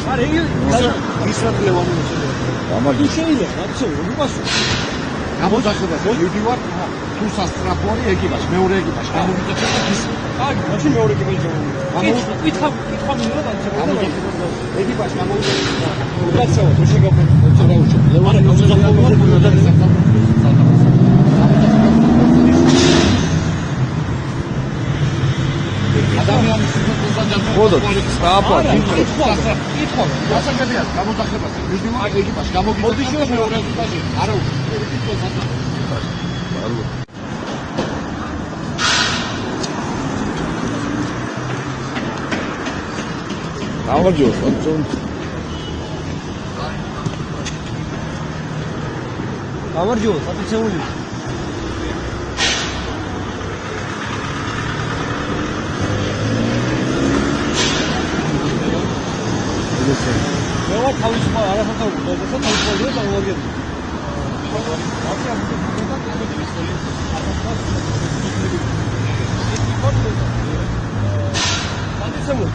არა ისრად ლევანი მოსულია. თუ შეიძლება უპასუხო გამოსახებაზე მივდივარ თუ სასტრაფორი ეკიპაჟი მეორე ეკიპაჟი გამოგიწევთ ის კარგი მაშინ მეორე ეკიპაჟი კითხვა მინდა ეკიპაჟი გამოგიწევთ უკაცრავად რო შეგაფრთხილე ლევანი ადამიანის სიტუაცია ხოდოთ სწრაფად კითხვა გასაგებია გამოსახებაზე მივდივარ ეკიპაჟი გამოგიწევთ მეორე ეკიპაჟი არა გამარჯობა სანწონ გამარჯობა საწეული მე თავისუფალ არასათაურო და თავისუფალია წარმოგიდგენთ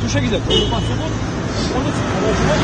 თუ შეგიძლიათ რომ უპასუხოთ, ყოველთვის გამარჯობა,